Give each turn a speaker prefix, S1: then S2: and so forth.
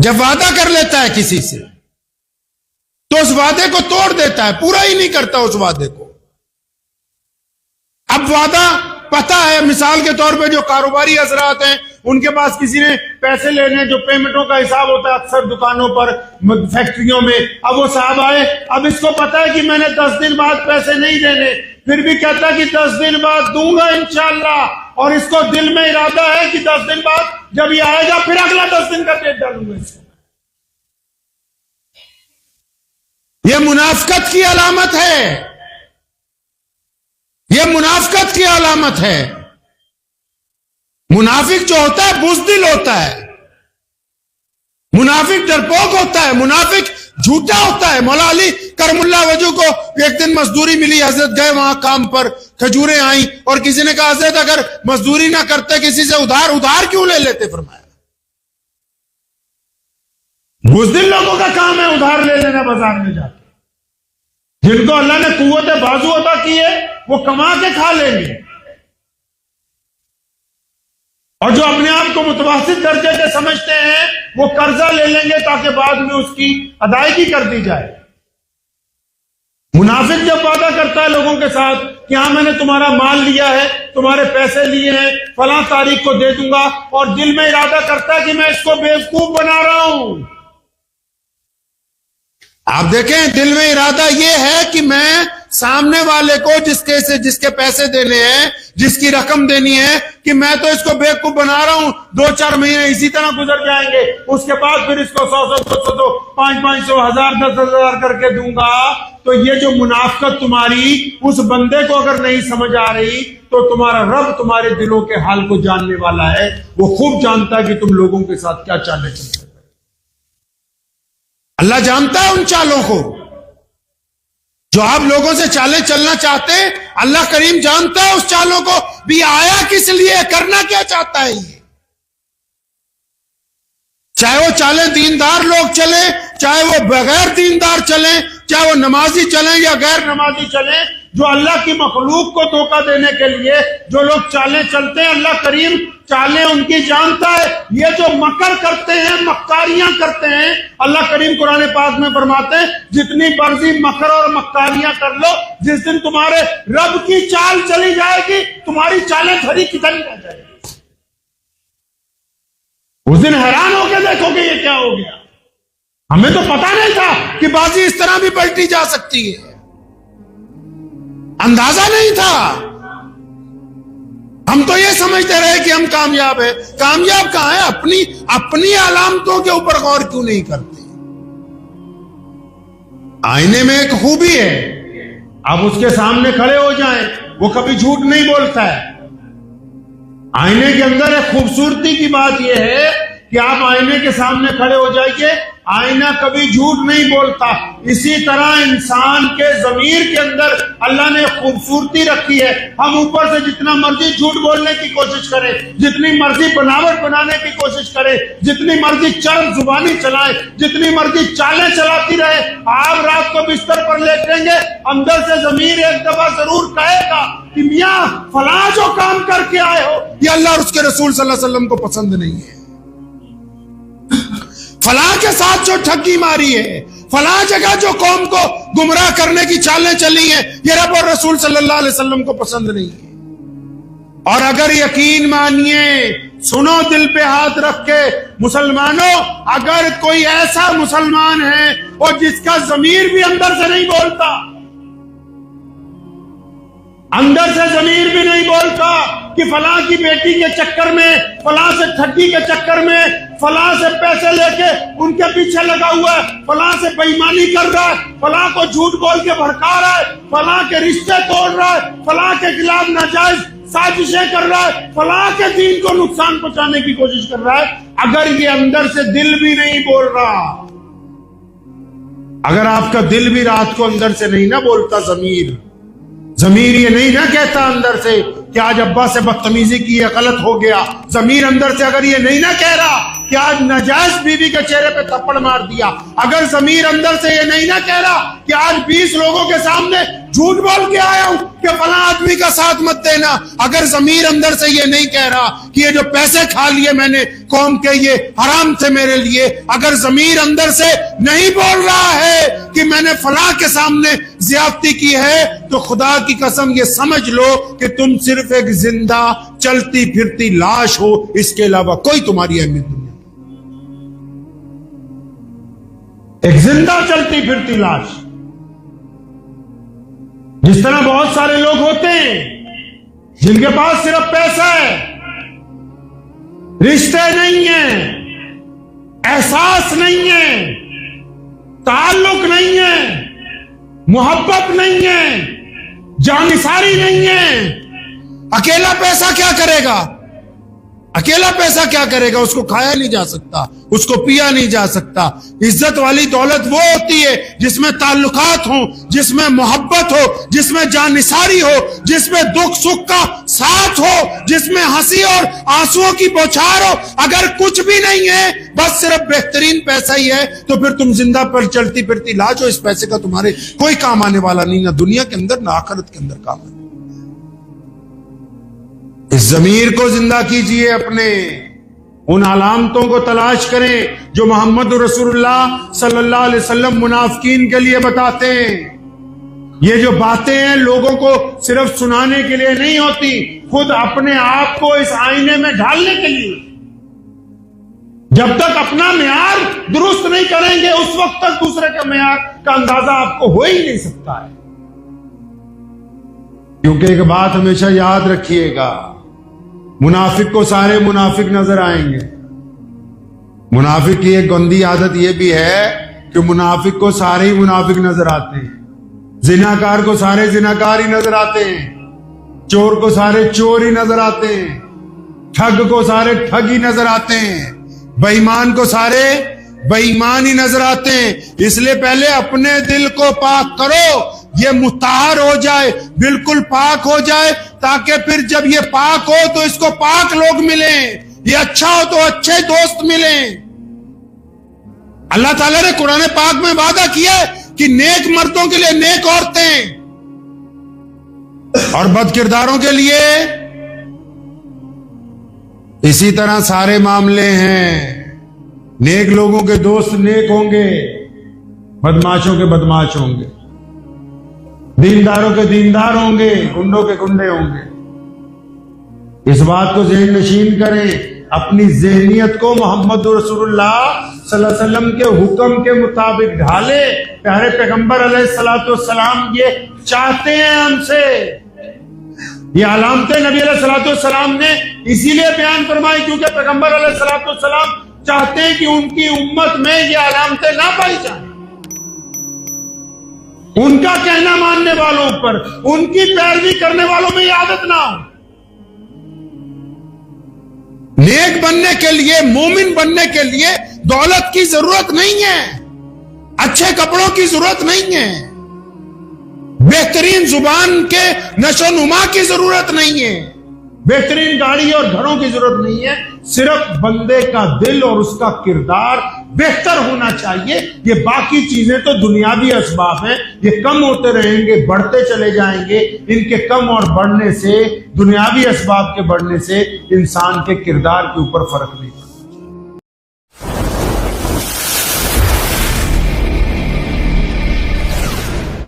S1: جب وعدہ کر لیتا ہے کسی سے تو اس وعدے کو توڑ دیتا ہے، پورا ہی نہیں کرتا اس وعدے کو۔ اب وعدہ پتہ ہے، مثال کے طور پہ جو کاروباری حضرات ہیں ان کے پاس کسی نے پیسے لینے، جو پیمنٹوں کا حساب ہوتا ہے اکثر دکانوں پر، فیکٹریوں میں، اب وہ صاحب آئے، اب اس کو پتا ہے کہ میں نے 10 دن بعد پیسے نہیں دینے، پھر بھی کہتا ہے کہ 10 دن بعد دوں گا انشاءاللہ، اور اس کو دل میں ارادہ ہے کہ 10 دن بعد جب یہ آئے گا پھر اگلا 10 دن کا ڈیٹ ڈالوں گا اس کو۔ یہ منافقت کی علامت ہے، یہ منافقت کی علامت ہے۔ منافق جو ہوتا ہے بزدل ہوتا ہے، منافق ڈرپوک ہوتا ہے، منافق جھوٹا ہوتا ہے۔ مولا علی کرم اللہ وجہ کو ایک دن مزدوری ملی، حضرت گئے وہاں کام پر، کھجوریں آئیں، اور کسی نے کہا حضرت اگر مزدوری نہ کرتے کسی سے ادھار کیوں لے لیتے؟ فرمایا بزدل لوگوں کا کام ہے ادھار لے لینا بازار میں جا کے۔ جن کو اللہ نے قوت بازو عطا کی ہے وہ کما کے کھا لیں گے، اور جو اپنے آپ کو متوسط درجے کے سمجھتے ہیں وہ قرضہ لے لیں گے تاکہ بعد میں اس کی ادائیگی کر دی جائے۔ منافق جب وعدہ کرتا ہے لوگوں کے ساتھ کہ ہاں میں نے تمہارا مال لیا ہے، تمہارے پیسے لیے ہیں، فلاں تاریخ کو دے دوں گا، اور دل میں ارادہ کرتا ہے کہ میں اس کو بیوقوف بنا رہا ہوں۔ آپ دیکھیں دل میں ارادہ یہ ہے کہ میں سامنے والے کو جس کے پیسے دینے ہیں، جس کی رقم دینی ہے، کہ میں تو اس کو بیوقوف بنا رہا ہوں، 2-4 مہینے اسی طرح گزر جائیں گے، اس کے بعد پھر اس کو 100 500 1000 10,000 کر کے دوں گا۔ تو یہ جو منافقت تمہاری اس بندے کو اگر نہیں سمجھ آ رہی تو تمہارا رب تمہارے دلوں کے حال کو جاننے والا ہے، وہ خوب جانتا ہے کہ تم لوگوں کے ساتھ کیا چالیں چلتے ہیں۔ اللہ جانتا ہے ان چالوں کو، جو آپ لوگوں سے چالیں چلنا چاہتے ہیں، اللہ کریم جانتا ہے اس چالوں کو بھی آیا کس لیے، کرنا کیا چاہتا ہے یہ۔ چاہے وہ چالیں دیندار لوگ چلیں، چاہے وہ بغیر دیندار چلیں، چاہے وہ نمازی چلیں یا غیر نمازی چلیں، جو اللہ کی مخلوق کو دھوکہ دینے کے لیے جو لوگ چالیں چلتے ہیں، اللہ کریم چالیں ان کی جانتا ہے۔ یہ جو مکر کرتے ہیں، مکاریاں کرتے ہیں، اللہ کریم قرآن پاک میں فرماتے ہیں جتنی مرضی مکر اور مکاریاں کر لو، جس دن تمہارے رب کی چال چلی جائے گی تمہاری چالیں کھری کدھر رہ جائے گی۔ اس دن حیران ہو کے دیکھو کہ یہ کیا ہو گیا، ہمیں تو پتا نہیں تھا کہ بازی اس طرح بھی پلٹی جا سکتی ہے، اندازہ نہیں تھا۔ ہم تو یہ سمجھتے رہے کہ ہم کامیاب ہیں، کامیاب کہاں ہے؟ اپنی علامتوں کے اوپر غور کیوں نہیں کرتے؟ آئینے میں ایک خوبی ہے، آپ اس کے سامنے کھڑے ہو جائیں، وہ کبھی جھوٹ نہیں بولتا ہے۔ آئینے کے اندر ایک خوبصورتی کی بات یہ ہے کہ آپ آئینے کے سامنے کھڑے ہو جائیے، آئینہ کبھی جھوٹ نہیں بولتا۔ اسی طرح انسان کے ضمیر کے اندر اللہ نے خوبصورتی رکھی ہے۔ ہم اوپر سے جتنا مرضی جھوٹ بولنے کی کوشش کریں، جتنی مرضی بناوٹ بنانے کی کوشش کریں، جتنی مرضی چرب زبانی چلائیں، جتنی مرضی چالیں چلاتی رہے، آپ رات کو بستر پر لیٹیں گے، اندر سے ضمیر ایک دفعہ ضرور کہے گا کہ میاں فلاں جو کام کر کے آئے ہو یہ اللہ اور اس کے رسول صلی اللہ علیہ وسلم کو پسند نہیں ہے، فلاں کے ساتھ جو ٹھگی ماری ہے، فلاں جگہ جو قوم کو گمراہ کرنے کی چالیں چلی ہیں، یہ رب اور رسول صلی اللہ علیہ وسلم کو پسند نہیں ہے۔ اور اگر یقین مانیے، سنو دل پہ ہاتھ رکھ کے، مسلمانوں، اگر کوئی ایسا مسلمان ہے اور جس کا ضمیر بھی اندر سے نہیں بولتا، اندر سے ضمیر بھی نہیں بولتا کہ فلاں کی بیٹی کے چکر میں، فلاں سے ٹھگی کے چکر میں، فلاں سے پیسے لے کے ان کے پیچھے لگا ہوا ہے، فلاں سے بے ایمانی کر رہا ہے، فلاں کو جھوٹ بول کے بھڑکا رہا ہے، فلاں کے رشتے توڑ رہا ہے، فلاں کے خلاف ناجائز سازشیں کر رہا ہے، فلاں کے دین کو نقصان پہنچانے کی کوشش کر رہا ہے، اگر یہ اندر سے دل بھی نہیں بول رہا، اگر آپ کا دل بھی رات کو اندر سے نہیں نہ بولتا، ضمیر یہ نہیں نہ کہتا اندر سے کہ آج ابا سے بدتمیزی کی ہے، غلط ہو گیا، ضمیر اندر سے اگر یہ نہیں نہ کہہ رہا کہ آج ناجائز بیوی کے چہرے پہ تھپڑ مار دیا، اگر ضمیر اندر سے یہ نہیں نہ کہہ رہا کہ آج 20 لوگوں کے سامنے جھوٹ بول کے آیا ہوں کہ فلاں آدمی کا ساتھ مت دینا، اگر ضمیر اندر سے یہ نہیں کہہ رہا کہ یہ جو پیسے کھا لیے میں نے قوم کے یہ حرام تھے میرے لیے، اگر ضمیر اندر سے نہیں بول رہا ہے کہ میں نے فلاں کے سامنے زیادتی کی ہے، تو خدا کی قسم یہ سمجھ لو کہ تم صرف ایک زندہ چلتی پھرتی لاش ہو، اس کے علاوہ کوئی تمہاری اہمیت نہیں۔ ایک زندہ چلتی پھرتی لاش، جس طرح بہت سارے لوگ ہوتے ہیں جن کے پاس صرف پیسہ ہے، رشتے نہیں ہیں، احساس نہیں ہے، تعلق نہیں ہے، محبت نہیں ہے، جانثاری نہیں ہے۔ اکیلا پیسہ کیا کرے گا؟ اکیلا پیسہ کیا کرے گا؟ اس کو کھایا نہیں جا سکتا، اس کو پیا نہیں جا سکتا۔ عزت والی دولت وہ ہوتی ہے جس میں تعلقات ہوں، جس میں محبت ہو، جس میں جانثاری ہو، جس میں دکھ سکھ کا ساتھ ہو، جس میں ہنسی اور آنسوؤں کی بوچھار ہو۔ اگر کچھ بھی نہیں ہے، بس صرف بہترین پیسہ ہی ہے، تو پھر تم زندہ پر چلتی پھرتی لاش ہو۔ اس پیسے کا تمہارے کوئی کام آنے والا نہیں، نہ دنیا کے اندر نہ آخرت کے اندر کام آنے۔ اس ضمیر کو زندہ کیجئے، اپنے ان علامتوں کو تلاش کریں جو محمد رسول اللہ صلی اللہ علیہ وسلم منافقین کے لیے بتاتے ہیں۔ یہ جو باتیں ہیں لوگوں کو صرف سنانے کے لیے نہیں ہوتی، خود اپنے آپ کو اس آئینے میں ڈھالنے کے لیے۔ جب تک اپنا معیار درست نہیں کریں گے، اس وقت تک دوسرے کے معیار کا اندازہ آپ کو ہو ہی نہیں سکتا ہے۔ کیونکہ ایک بات ہمیشہ یاد رکھیے گا، منافق کو سارے منافق نظر آئیں گے۔ منافق کی ایک گندی عادت یہ بھی ہے کہ منافق کو سارے ہی منافق نظر آتے ہیں، زناکار کو سارے زناکار ہی نظر آتے ہیں، چور کو سارے چور ہی نظر آتے ہیں، ٹھگ کو سارے ٹھگ ہی نظر آتے ہیں، بے ایمان کو سارے بے ایمان ہی نظر آتے ہیں۔ اس لیے پہلے اپنے دل کو پاک کرو، یہ مطہر ہو جائے، بالکل پاک ہو جائے، تاکہ پھر جب یہ پاک ہو تو اس کو پاک لوگ ملیں، یہ اچھا ہو تو اچھے دوست ملیں۔ اللہ تعالیٰ نے قرآن پاک میں وعدہ کیا ہے کہ نیک مردوں کے لیے نیک عورتیں اور بد کرداروں کے لیے اسی طرح سارے معاملے ہیں۔ نیک لوگوں کے دوست نیک ہوں گے، بدماشوں کے بدماش ہوں گے، دینداروں کے دیندار ہوں گے، گنڈوں کے گنڈے ہوں گے۔ اس بات کو ذہن نشین کریں، اپنی ذہنیت کو محمد رسول اللہ صلی اللہ علیہ وسلم کے حکم کے مطابق ڈھالے۔ پیارے پیغمبر علیہ السلام یہ چاہتے ہیں ہم سے۔ یہ علامتیں نبی علیہ السلام نے اسی لیے بیان فرمائی کیونکہ پیغمبر علیہ السلام چاہتے ہیں کہ ان کی امت میں یہ علامتیں نہ پائی جائیں۔ ان کا کہنا ماننے والوں پر، ان کی پیروی کرنے والوں میں یہ عادت نہ ہو۔ نیک بننے کے لیے، مومن بننے کے لیے دولت کی ضرورت نہیں ہے، اچھے کپڑوں کی ضرورت نہیں ہے، بہترین زبان کے نشو و نما کی ضرورت نہیں ہے، بہترین گاڑی اور گھروں کی ضرورت نہیں ہے۔ صرف بندے کا دل اور اس کا کردار بہتر ہونا چاہیے۔ یہ باقی چیزیں تو دنیاوی اسباب ہیں، یہ کم ہوتے رہیں گے، بڑھتے چلے جائیں گے۔ ان کے کم اور بڑھنے سے، دنیاوی اسباب کے بڑھنے سے انسان کے کردار کے اوپر فرق نہیں پڑتا۔